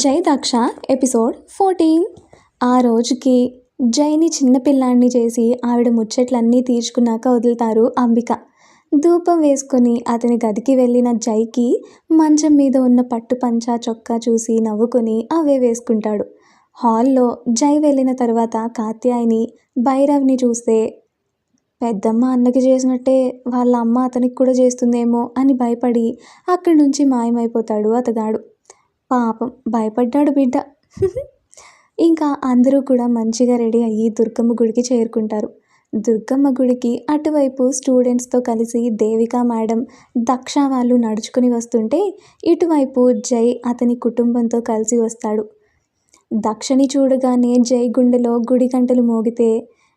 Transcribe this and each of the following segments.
జై దక్ష ఎపిసోడ్ 14. ఆ రోజుకి జైని చిన్నపిల్లాన్ని చేసి ఆవిడ ముచ్చట్లన్నీ తీర్చుకున్నాక వదులుతారు అంబిక. ధూపం వేసుకొని అతని గదికి వెళ్ళిన జైకి మంచం మీద ఉన్న పట్టు పంచా చొక్కా చూసి నవ్వుకొని అవే వేసుకుంటాడు. హాల్లో జై వెళ్ళిన తర్వాత కాత్యాయని భైరవ్ని చూస్తే పెద్దమ్మ అన్నకి చేసినట్టే వాళ్ళ అమ్మ అతనికి కూడా చేస్తుందేమో అని భయపడి అక్కడి నుంచి మాయమైపోతాడు అతగాడు. పాపం భయపడ్డాడు బిడ్డ. ఇంకా అందరూ కూడా మంచిగా రెడీ అయ్యి దుర్గమ్మ గుడికి చేరుకుంటారు. దుర్గమ్మ గుడికి అటువైపు స్టూడెంట్స్తో కలిసి దేవిక మేడం, దక్ష వాళ్ళు నడుచుకుని వస్తుంటే ఇటువైపు జై అతని కుటుంబంతో కలిసి వస్తాడు. దక్షని చూడగానే జై గుండెలో గుడి గంటలు మోగితే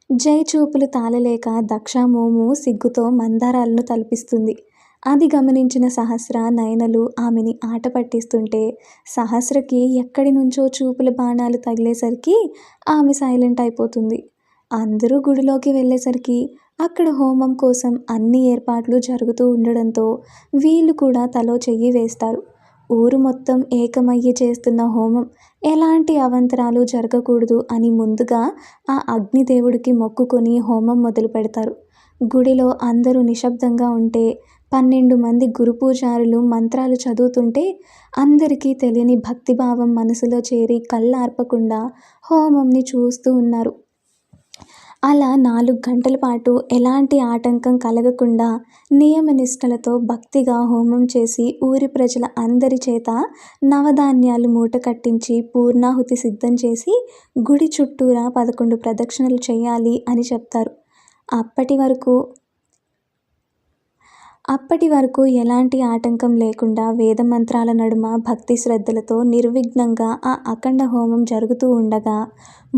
జై చూపులు తాళలేక దక్ష మోము సిగ్గుతో మందారాలను తలపిస్తుంది. అది గమనించిన సహస్ర, నయనలు ఆమెని ఆట పట్టిస్తుంటే సహస్రకి ఎక్కడి నుంచో చూపుల బాణాలు తగిలేసరికి ఆమె సైలెంట్ అయిపోతుంది. అందరూ గుడిలోకి వెళ్ళేసరికి అక్కడ హోమం కోసం అన్ని ఏర్పాట్లు జరుగుతూ ఉండడంతో వీళ్ళు కూడా తలో చెయ్యి వేస్తారు. ఊరు మొత్తం ఏకమయ్యి చేస్తున్న హోమం ఎలాంటి అవంతరాలు జరగకూడదు అని ముందుగా ఆ అగ్నిదేవుడికి మొక్కుకొని హోమం మొదలు పెడతారు. గుడిలో అందరూ నిశ్శబ్దంగా ఉంటే 12 మంది గురుపూజారులు మంత్రాలు చదువుతుంటే అందరికీ తెలియని భక్తిభావం మనసులో చేరి కళ్ళార్పకుండా హోమంని చూస్తూ ఉన్నారు. అలా 4 గంటల పాటు ఎలాంటి ఆటంకం కలగకుండా నియమనిష్టలతో భక్తిగా హోమం చేసి ఊరి ప్రజల అందరి చేత నవధాన్యాలు మూట కట్టించి పూర్ణాహుతి సిద్ధం చేసి గుడి చుట్టూరా 11 ప్రదక్షిణలు చేయాలి అని చెప్తారు. అప్పటి వరకు ఎలాంటి ఆటంకం లేకుండా వేదమంత్రాల నడుమ భక్తి శ్రద్ధలతో నిర్విఘ్నంగా ఆ అఖండ హోమం జరుగుతూ ఉండగా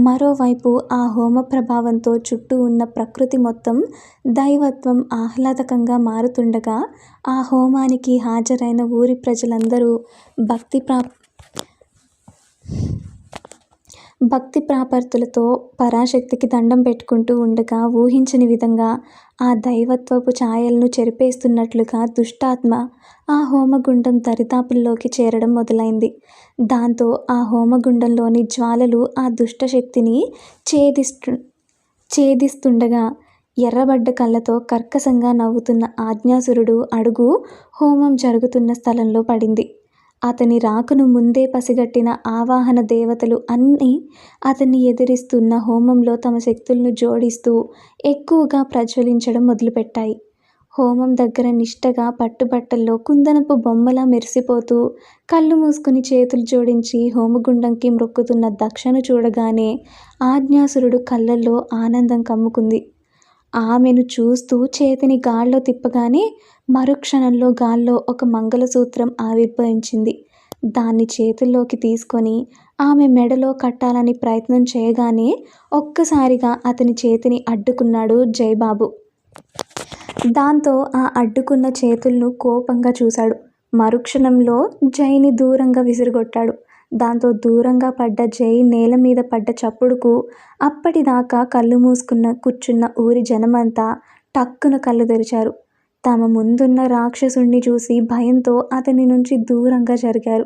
మరోవైపు ఆ హోమ ప్రభావంతో చుట్టూ ఉన్న ప్రకృతి మొత్తం దైవత్వం ఆహ్లాదకంగా మారుతుండగా ఆ హోమానికి హాజరైన ఊరి ప్రజలందరూ భక్తి ప్రాపర్తులతో పరాశక్తికి దండం పెట్టుకుంటూ ఉండగా ఊహించని విధంగా ఆ దైవత్వపు ఛాయలను చెరిపేస్తున్నట్లుగా దుష్టాత్మ ఆ హోమగుండం దరిదాపుల్లోకి చేరడం మొదలైంది. దాంతో ఆ హోమగుండంలోని జ్వాలలు ఆ దుష్టశక్తిని ఛేదిస్తుండగా ఎర్రబడ్డ కళ్ళతో కర్కశంగా నవ్వుతున్న ఆజ్ఞాసురుడు అడుగు హోమం జరుగుతున్న స్థలంలో పడింది. అతని రాకను ముందే పసిగట్టిన ఆవాహన దేవతలు అన్నీ అతన్ని ఎదిరిస్తున్న హోమంలో తమ శక్తులను జోడిస్తూ ఎక్కువగా ప్రజ్వలించడం మొదలుపెట్టాయి. హోమం దగ్గర నిష్టగా పట్టుబట్టల్లో కుందనపు బొమ్మలా మెరిసిపోతూ కళ్ళు మూసుకుని చేతులు జోడించి హోమగుండంకి మ్రొక్కుతున్న దక్షను చూడగానే ఆజ్ఞాసురుడు కళ్ళల్లో ఆనందం కమ్ముకుంది. ఆమెను చూస్తూ చేతిని గాల్లో తిప్పగానే మరుక్షణంలో గాల్లో ఒక మంగళసూత్రం ఆవిర్భవించింది. దాన్ని చేతుల్లోకి తీసుకొని ఆమె మెడలో కట్టాలని ప్రయత్నం చేయగానే ఒక్కసారిగా అతని చేతిని అడ్డుకున్నాడు జైబాబు. దాంతో ఆ అడ్డుకున్న చేతులను కోపంగా చూశాడు. మరుక్షణంలో జైని దూరంగా విసిరిగొట్టాడు. దాంతో దూరంగా పడ్డ జై నేల మీద పడ్డ చప్పుడుకు అప్పటిదాకా కళ్ళు మూసుకున్న కూర్చున్న ఊరి జనమంతా టక్కున కళ్ళు తెరిచారు. తమ ముందున్న రాక్షసుణ్ణి చూసి భయంతో అతని నుంచి దూరంగా జరిగారు.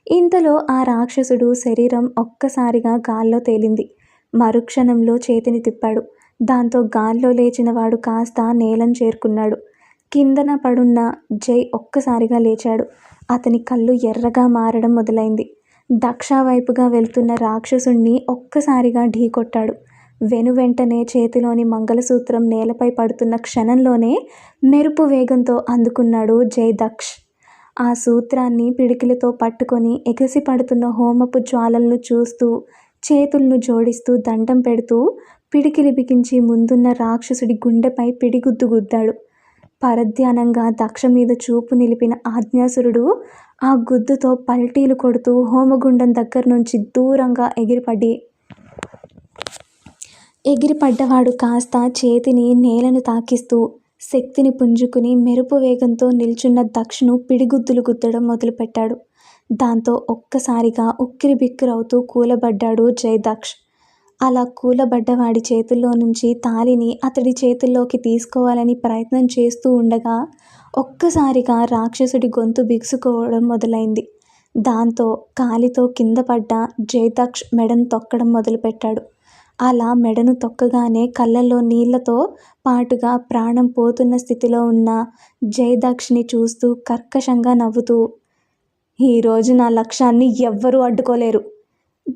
ఇంతలో ఆ రాక్షసుడు శరీరం ఒక్కసారిగా గాల్లో తేలింది. మరుక్షణంలో చేతిని తిప్పాడు. దాంతో గాల్లో లేచిన వాడు కాస్త నేలను చేరుకున్నాడు. కిందన పడున్న జై ఒక్కసారిగా లేచాడు. అతని కళ్ళు ఎర్రగా మారడం మొదలైంది. దక్ష వైపుగా వెళ్తున్న రాక్షసుణ్ణి ఒక్కసారిగా ఢీకొట్టాడు. వెనువెంటనే చేతిలోని మంగళసూత్రం నేలపై పడుతున్న క్షణంలోనే మెరుపు వేగంతో అందుకున్నాడు జై దక్ష్. ఆ సూత్రాన్ని పిడికిలతో పట్టుకొని ఎగసి పడుతున్న హోమపు జ్వాలలను చూస్తూ చేతులను జోడిస్తూ దండం పెడుతూ పిడికిలి బిగించి ముందున్న రాక్షసుడి గుండెపై పిడిగుద్దు గుద్దాడు. పరధ్యానంగా దక్ష మీద చూపు నిలిపిన ఆజ్ఞాసురుడు ఆ గుద్దుతో పల్టీలు కొడుతూ హోమగుండం దగ్గర నుంచి దూరంగా ఎగిరిపడ్డవాడు కాస్త చేతిని నేలను తాకిస్తూ శక్తిని పుంజుకుని మెరుపు వేగంతో నిల్చున్న దక్షను పిడిగుద్దులు గుద్దడం మొదలుపెట్టాడు. దాంతో ఒక్కసారిగా ఉక్కిరిబిక్కిరవుతూ కూలబడ్డాడు జయదక్ష్. అలా కూలబడ్డవాడి చేతుల్లో నుంచి తాళిని అతడి చేతుల్లోకి తీసుకోవాలని ప్రయత్నం చేస్తూ ఉండగా ఒక్కసారిగా రాక్షసుడి గొంతు బిగుసుకోవడం మొదలైంది. దాంతో కాలితో కింద పడ్డ జయదక్ష్ మెడను తొక్కడం మొదలుపెట్టాడు. అలా మెడను తొక్కగానే కళ్ళల్లో నీళ్లతో పాటుగా ప్రాణం పోతున్న స్థితిలో ఉన్న జయదక్షని చూస్తూ కర్కశంగా నవ్వుతూ, ఈరోజు నా లక్ష్యాన్ని ఎవ్వరూ అడ్డుకోలేరు.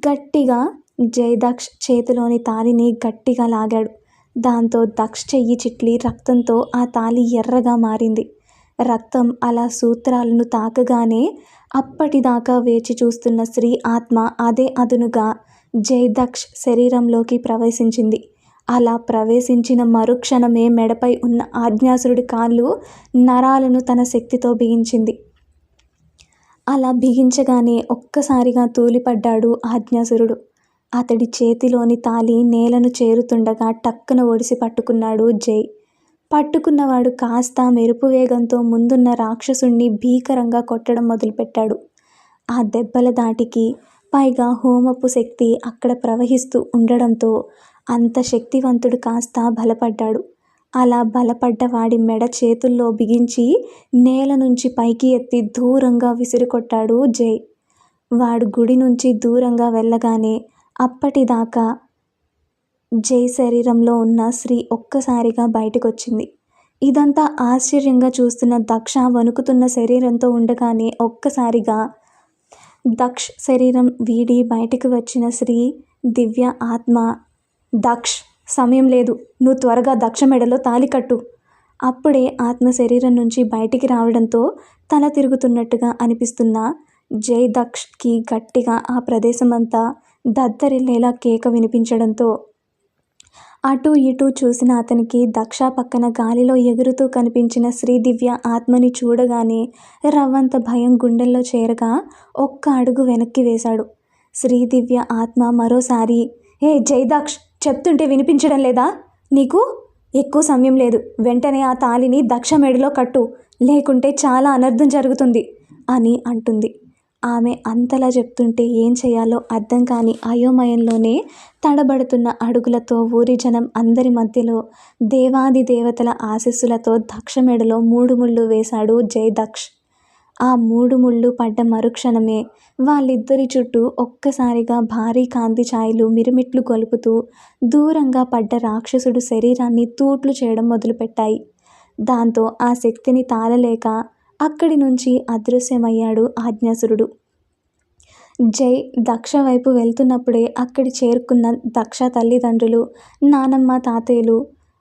గట్టిగా జయదక్ష్ చేతిలోని తాళిని గట్టిగా లాగాడు. దాంతో దక్ష్ చెయ్యి చిట్లి రక్తంతో ఆ తాళి ఎర్రగా మారింది. రక్తం అలా సూత్రాలను తాకగానే అప్పటిదాకా వేచి చూస్తున్న స్త్రీ ఆత్మ అదే అదునుగా జయదక్ష్ శరీరంలోకి ప్రవేశించింది. అలా ప్రవేశించిన మరుక్షణమే మెడపై ఉన్న ఆజ్ఞాసురుడి కాళ్ళు నరాలను తన శక్తితో బిగించింది. అలా బిగించగానే ఒక్కసారిగా తూలిపడ్డాడు ఆజ్ఞాసురుడు. అతడి చేతిలోని తాళి నేలను చేరుతుండగా టక్కున ఒడిసి పట్టుకున్నాడు జై. పట్టుకున్నవాడు కాస్త మెరుపు వేగంతో ముందున్న రాక్షసుణ్ణి భీకరంగా కొట్టడం మొదలుపెట్టాడు. ఆ దెబ్బల దాటికి పైగా హోమపు శక్తి అక్కడ ప్రవహిస్తూ ఉండడంతో అంత శక్తివంతుడు కాస్త బలపడ్డాడు. అలా బలపడ్డ వాడి మెడ చేతుల్లో బిగించి నేల నుంచి పైకి ఎత్తి దూరంగా విసిరికొట్టాడు జై. వాడు గుడి నుంచి దూరంగా వెళ్ళగానే అప్పటిదాకా జై శరీరంలో ఉన్న స్త్రీ ఒక్కసారిగా బయటకొచ్చింది. ఇదంతా ఆశ్చర్యంగా చూస్తున్న దక్ష వణుకుతున్న శరీరంతో ఉండగానే ఒక్కసారిగా దక్ష్ శరీరం వీడి బయటికి వచ్చిన శ్రీ దివ్య ఆత్మ, దక్ష్ సమయం లేదు, నువ్వు త్వరగా దక్ష మెడలో తాళి కట్టు. అప్పుడే ఆత్మ శరీరం నుంచి బయటికి రావడంతో తల తిరుగుతున్నట్టుగా అనిపిస్తున్న జయదక్షకి గట్టిగా ఆ ప్రదేశమంతా దద్దరిల్లేలా కేక వినిపించడంతో అటూ ఇటూ చూసిన అతనికి దక్ష పక్కన గాలిలో ఎగురుతూ కనిపించిన శ్రీదివ్య ఆత్మని చూడగానే రవ్వంత భయం గుండెల్లో చేరగా ఒక్క అడుగు వెనక్కి వేశాడు. శ్రీదివ్య ఆత్మ మరోసారి, ఏ జయదక్ష్, చెప్తుంటే వినిపించడం లేదా నీకు? ఎక్కువ సమయం లేదు, వెంటనే ఆ తాళిని దక్ష మెడలో కట్టు, లేకుంటే చాలా అనర్థం జరుగుతుంది అని అంటుంది. ఆమె అంతలా చెప్తుంటే ఏం చేయాలో అర్థం కాని అయోమయంలోనే తడబడుతున్న అడుగులతో ఊరి జనం అందరి మధ్యలో దేవాది దేవతల ఆశీస్సులతో దక్ష మెడలో 3 ముళ్ళు వేశాడు జయదక్ష్. ఆ 3 ముళ్ళు పడ్డ మరుక్షణమే వాళ్ళిద్దరి చుట్టూ ఒక్కసారిగా భారీ కాంతి ఛాయలు మిరుమిట్లు గొలుపుతూ దూరంగా పడ్డ రాక్షసుడు శరీరాన్ని తూట్లు చేయడం మొదలుపెట్టాయి. దాంతో ఆ శక్తిని తాళలేక అక్కడి నుంచి అదృశ్యమయ్యాడు ఆజ్ఞాసురుడు. జై దక్ష వైపు వెళ్తున్నప్పుడే అక్కడి చేరుకున్న దక్ష తల్లిదండ్రులు, నానమ్మ, తాతయ్యలు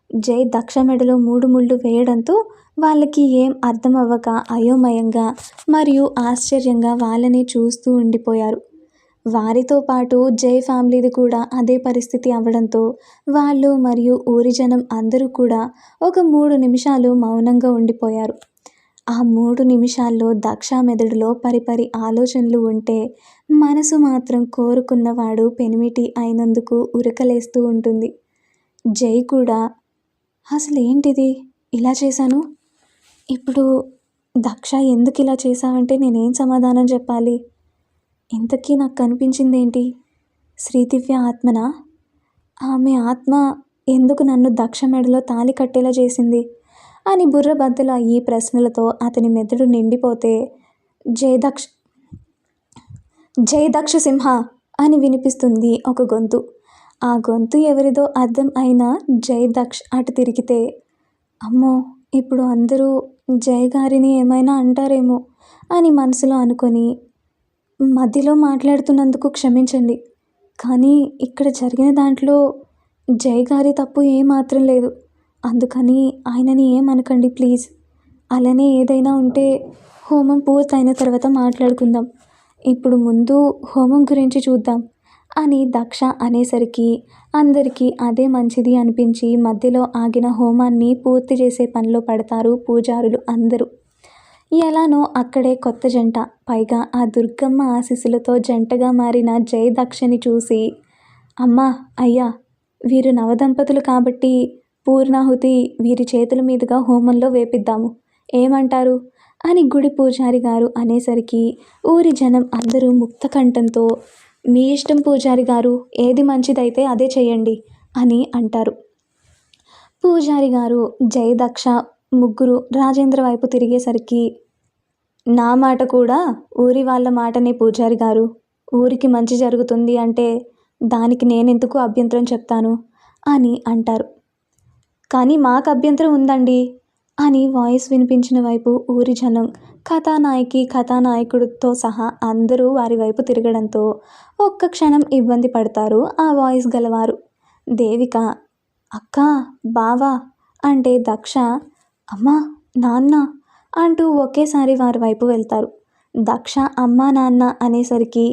జై దక్ష మెడలో 3 ముళ్ళు వేయడంతో వాళ్ళకి ఏం అర్థం అవ్వక అయోమయంగా మరియు ఆశ్చర్యంగా వాళ్ళని చూస్తూ ఉండిపోయారు. వారితో పాటు జై ఫ్యామిలీది కూడా అదే పరిస్థితి అవ్వడంతో వాళ్ళు మరియు ఊరి జనం అందరూ కూడా ఒక 3 నిమిషాలు మౌనంగా ఉండిపోయారు. ఆ 3 నిమిషాల్లో దక్ష మెదడులో పరిపరి ఆలోచనలు ఉంటే మనసు మాత్రం కోరుకున్నవాడు పెనిమిటి అయినందుకు ఉరకలేస్తూ ఉంటుంది. జై కూడా అసలు ఏంటిది ఇలా చేశాను, ఇప్పుడు దక్ష ఎందుకు ఇలా చేశావంటే నేనేం సమాధానం చెప్పాలి? ఇంతకీ నాకు కనిపించిందేంటి? శ్రీదివ్య ఆత్మనా? ఆమె ఆత్మ ఎందుకు నన్ను దక్ష మెడలో తాళి కట్టేలా చేసింది అని బుర్ర బద్దలు ఈ ప్రశ్నలతో అతని మెదడు నిండిపోతే జయదక్ష సింహ అని వినిపిస్తుంది ఒక గొంతు. ఆ గొంతు ఎవరిదో అర్థం అయినా జయదక్ష్ అటు తిరిగితే, అమ్మో, ఇప్పుడు అందరూ జయ గారిని ఏమైనా అంటారేమో అని మనసులో అనుకొని, మధ్యలో మాట్లాడుతున్నందుకు క్షమించండి, కానీ ఇక్కడ జరిగిన దాంట్లో జయ గారి తప్పు ఏమాత్రం లేదు, అందుకని ఆయనని ఏమనకండి ప్లీజ్. అలానే ఏదైనా ఉంటే హోమం పూర్తయిన తర్వాత మాట్లాడుకుందాం, ఇప్పుడు ముందు హోమం గురించి చూద్దాం అని దక్ష అనేసరికి అందరికీ అదే మంచిది అనిపించి మధ్యలో ఆగిన హోమాన్ని పూర్తి చేసే పనిలో పడతారు పూజారులు అందరూ. ఎలానో అక్కడే కొత్త జంట, పైగా ఆ దుర్గమ్మ ఆశీస్సులతో జంటగా మారిన జయదక్షని చూసి, అమ్మా, అయ్యా, వీరు నవదంపతులు కాబట్టి పూర్ణాహుతి వీరి చేతుల మీదుగా హోమంలో వేపిద్దాము, ఏమంటారు అని గుడి పూజారి గారు అనేసరికి ఊరి జనం అందరూ ముక్తకంఠంతో, మీ ఇష్టం పూజారి గారు, ఏది మంచిదైతే అదే చేయండి అని అంటారు. పూజారి గారు జయదక్ష ముగ్గురు రాజేంద్ర వైపు తిరిగేసరికి, నా మాట కూడా ఊరి వాళ్ళ మాటనే పూజారి గారు. ఊరికి మంచి జరుగుతుంది అంటే దానికి నేనెందుకు అభ్యంతరం చెప్తాను అని అంటారు. కానీ మాకు అభ్యంతరం ఉందండి అని వాయిస్ వినిపించిన వైపు ఊరి జనం, కథానాయకి కథానాయకుడితో సహా అందరూ వారి వైపు తిరగడంతో ఒక్క క్షణం ఇబ్బంది పడతారు ఆ వాయిస్ గలవారు. దేవిక అక్క, బావా అంటే దక్ష అమ్మా, నాన్న అంటూ ఒకేసారి వారి వైపు వెళ్తారు. దక్ష అమ్మా నాన్న అనేసరికి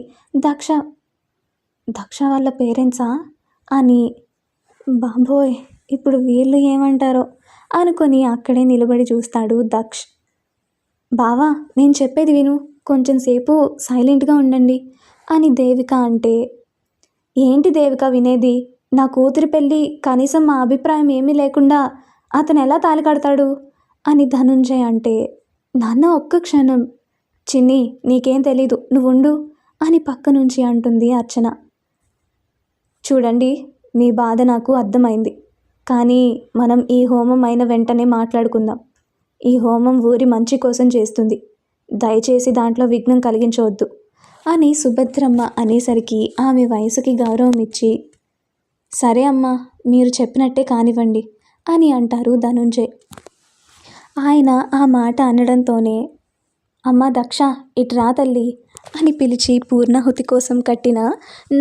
దక్ష దక్ష వాళ్ళ పేరెంట్సా అని బాబోయ్ ఇప్పుడు వీళ్ళు ఏమంటారో అనుకొని అక్కడే నిలబడి చూస్తాడు దక్ష్. బావా నేను చెప్పేది విను, కొంచెం సేపు సైలెంట్గా ఉండండి అని దేవిక అంటే, ఏంటి దేవిక వినేది, నా కూతురి పెళ్ళి కనీసం మా అభిప్రాయం ఏమీ లేకుండా అతను ఎలా తాళి కడతాడు అని ధనుంజయ్ అంటే, నాన్న ఒక్క క్షణం, చిన్ని నీకేం తెలీదు నువ్వు ఉండు అని పక్క నుంచి అంటుంది అర్చన. చూడండి మీ బాధ నాకు అర్థమైంది, కానీ మనం ఈ హోమం అయిన వెంటనే మాట్లాడుకుందాం. ఈ హోమం ఊరి మంచి కోసం చేస్తుంది, దయచేసి దాంట్లో విఘ్నం కలిగించవద్దు అని సుభద్రమ్మ అనేసరికి ఆమె వయసుకి గౌరవం ఇచ్చి, సరే అమ్మా మీరు చెప్పినట్టే కానివ్వండి అని అంటారు ధనుంజయ్. ఆయన ఆ మాట అనడంతోనే అమ్మ దక్ష ఇట్రా తల్లి అని పిలిచి పూర్ణాహుతి కోసం కట్టిన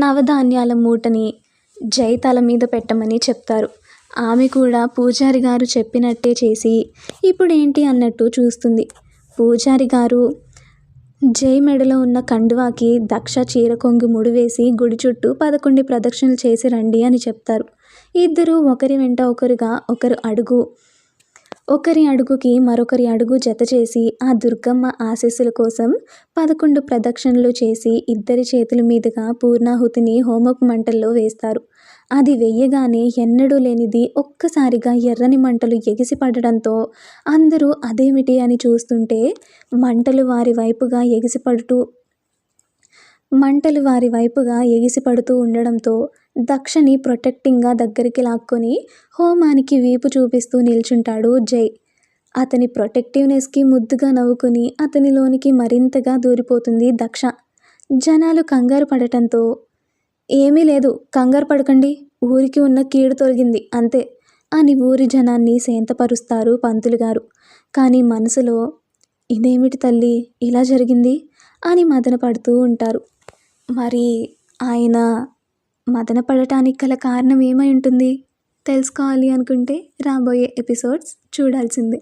నవధాన్యాల మూటని జై తల మీద పెట్టమని చెప్తారు. ఆమె కూడా పూజారి గారు చెప్పినట్టే చేసి ఇప్పుడేంటి అన్నట్టు చూస్తుంది. పూజారి గారు జై మెడలో ఉన్న కండువాకి దక్ష చీర కొంగు ముడివేసి గుడి చుట్టూ 11 ప్రదక్షిణలు చేసి రండి అని చెప్తారు. ఇద్దరు ఒకరి వెంట ఒకరుగా ఒకరి అడుగుకి మరొకరి అడుగు జత చేసి ఆ దుర్గమ్మ ఆశీస్సుల కోసం 11 ప్రదక్షిణలు చేసి ఇద్దరి చేతుల మీదుగా పూర్ణాహుతిని హోమపు మంటల్లో వేస్తారు. అది వెయ్యగానే ఎన్నడూ లేనిది ఒక్కసారిగా ఎర్రని మంటలు ఎగిసి పడడంతో అందరూ అదేమిటి అని చూస్తుంటే మంటలు వారి వైపుగా ఎగిసిపడుతూ ఉండడంతో దక్షని ప్రొటెక్టింగ్గా దగ్గరికి లాక్కొని హోమానికి వీపు చూపిస్తూ నిల్చుంటాడు జై. అతని ప్రొటెక్టివ్నెస్కి ముద్దుగా నవ్వుకుని అతనిలోనికి మరింతగా దూరిపోతుంది దక్ష. జనాలు కంగారు పడటంతో, ఏమీ లేదు కంగారు పడకండి, ఊరికి ఉన్న కీడు తొలగింది అంతే అని ఊరి జనాన్ని శాంతపరుస్తారు పంతులు గారు. కానీ మనసులో ఇదేమిటి తల్లి ఇలా జరిగింది అని మదన పడుతూ ఉంటారు. మరి ఆయన మదన పడటానికి గల కారణం ఏమై ఉంటుంది తెలుసుకోవాలి అనుకుంటే రాబోయే ఎపిసోడ్స్ చూడాల్సిందే.